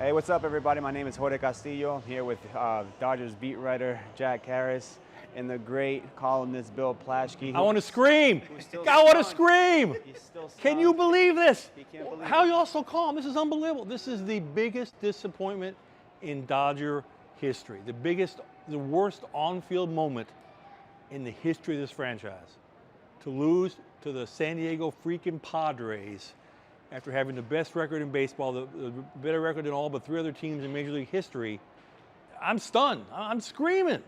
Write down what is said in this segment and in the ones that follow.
Hey, what's up, everybody? My name is Jorge Castillo. I'm here with Dodgers beat writer Jack Harris and the great columnist Bill Plaschke. I want to scream! I want to scream! Can you believe this? He can't believe How are it. you all so calm? This is unbelievable. This is the biggest disappointment in Dodger history. The worst on-field moment in the history of this franchise. To lose to the San Diego freaking Padres after having the best record in baseball, the better record than all but 3 other teams in Major League history. I'm stunned. I'm screaming.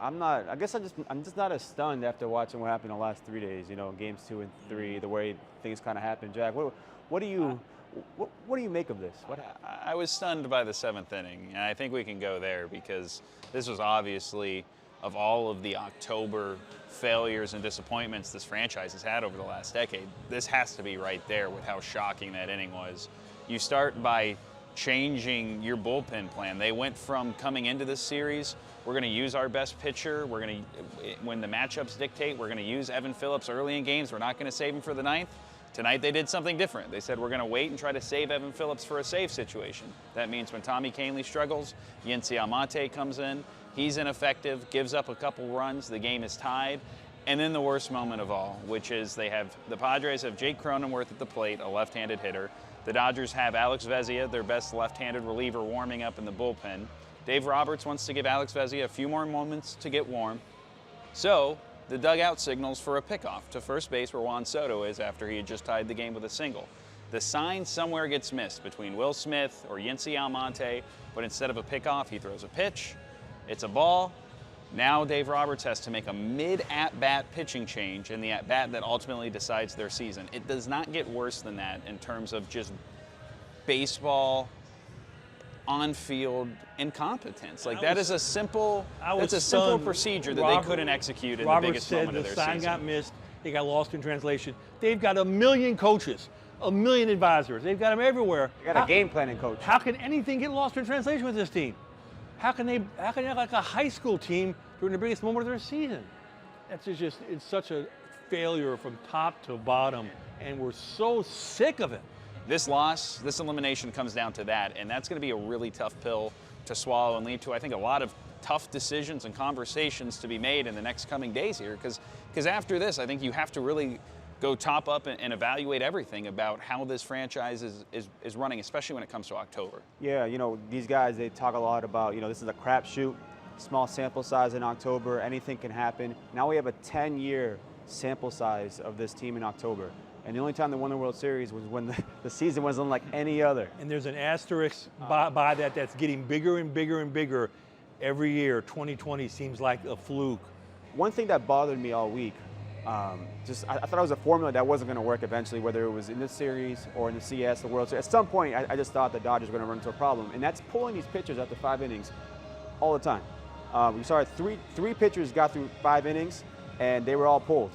I'm just not as stunned after watching what happened the last 3 days. You know, games 2 and 3, the way things kind of happened. Jack, what do you make of this? I was stunned by the 7th inning, and I think we can go there because this was obviously, of all of the October failures and disappointments this franchise has had over the last decade, this has to be right there with how shocking that inning was. You start by changing your bullpen plan. They went from coming into this series, we're going to use our best pitcher, when the matchups dictate, we're going to use Evan Phillips early in games, we're not going to save him for the 9th. Tonight they did something different. They said we're going to wait and try to save Evan Phillips for a save situation. That means when Tommy Kahnle struggles, Yency Almonte comes in, he's ineffective, gives up a couple runs, the game is tied. And then the worst moment of all, which is the Padres have Jake Cronenworth at the plate, a left-handed hitter. The Dodgers have Alex Vezia, their best left-handed reliever, warming up in the bullpen. Dave Roberts wants to give Alex Vezia a few more moments to get warm. So the dugout signals for a pickoff to first base where Juan Soto is after he had just tied the game with a single. The sign somewhere gets missed between Will Smith or Yency Almonte, but instead of a pickoff, he throws a pitch. It's a ball. Now Dave Roberts has to make a mid-at-bat pitching change in the at-bat that ultimately decides their season. It does not get worse than that in terms of just baseball on-field incompetence. Like, that is a simple procedure that they couldn't execute in the biggest moment of their season. Roberts said the sign got missed. It got lost in translation. They've got 1 million coaches, 1 million advisors. They've got them everywhere. They got a game planning coach. How can anything get lost in translation with this team? How can they act like a high school team during the biggest moment of their season? It's such a failure from top to bottom, and we're so sick of it. This loss, this elimination comes down to that, and that's going to be a really tough pill to swallow and lead to, I think, a lot of tough decisions and conversations to be made in the next coming days here, because after this, I think you have to really go top up and evaluate everything about how this franchise is running, especially when it comes to October. Yeah, you know, these guys, they talk a lot about, you know, this is a crapshoot, small sample size in October, anything can happen. Now we have a 10-year sample size of this team in October. And the only time they won the World Series was when the season was unlike any other. And there's an asterisk by that that's getting bigger and bigger and bigger every year. 2020 seems like a fluke. One thing that bothered me all week, I thought it was a formula that wasn't going to work eventually, whether it was in this series or in the CS, the World Series. At some point, I just thought the Dodgers were going to run into a problem, and that's pulling these pitchers after 5 innings all the time. We saw three pitchers got through 5 innings, and they were all pulled.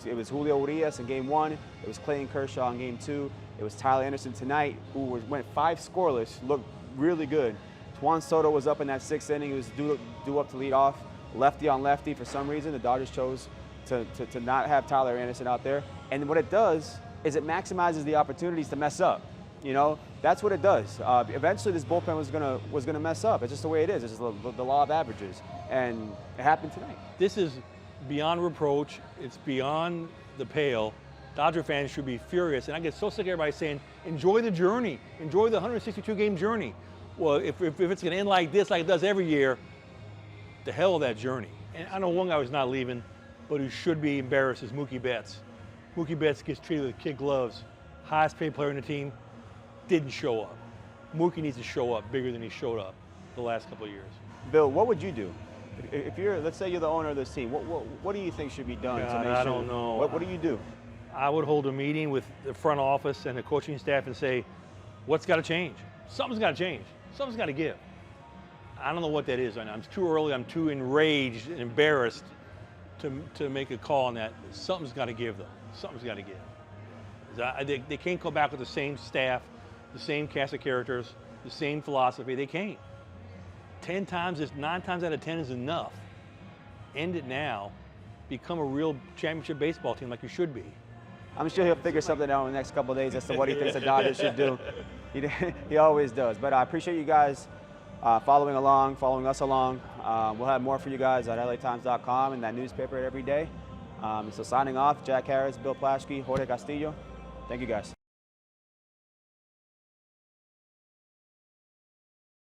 It was Julio Urias in Game 1. It was Clayton Kershaw in Game 2. It was Tyler Anderson tonight, who went 5 scoreless, looked really good. Juan Soto was up in that 6th inning. He was due up to lead off, lefty on lefty. For some reason, the Dodgers chose to not have Tyler Anderson out there. And what it does is it maximizes the opportunities to mess up. You know, that's what it does. Eventually, this bullpen was gonna mess up. It's just the way it is. It's just the law of averages, and it happened tonight. This is beyond reproach. It's beyond the pale. Dodger fans should be furious, and I get so sick of everybody saying, enjoy the journey, enjoy the 162-game journey. Well, if it's gonna end like this, like it does every year, the hell of that journey. And I know one guy who's not leaving, but who should be embarrassed is Mookie Betts. Mookie Betts gets treated with kid gloves. Highest paid player in the team, didn't show up. Mookie needs to show up bigger than he showed up the last couple of years. Bill, what would you do? If let's say you're the owner of this team, what do you think should be done to make sure? I don't know. What do you do? I would hold a meeting with the front office and the coaching staff and say, what's got to change? Something's got to change. Something's got to give. I don't know what that is. I'm too early. I'm too enraged and embarrassed to make a call on that. Something's got to give, though. Something's got to give. They can't go back with the same staff, the same cast of characters, the same philosophy. They can't. 9 times out of 10 is enough. End it now. Become a real championship baseball team like you should be. I'm sure he'll figure something out in the next couple of days as to what he thinks the Dodgers should do. He always does. But I appreciate you guys following us along. We'll have more for you guys at LATimes.com and that newspaper every day. So signing off, Jack Harris, Bill Plaschke, Jorge Castillo. Thank you guys.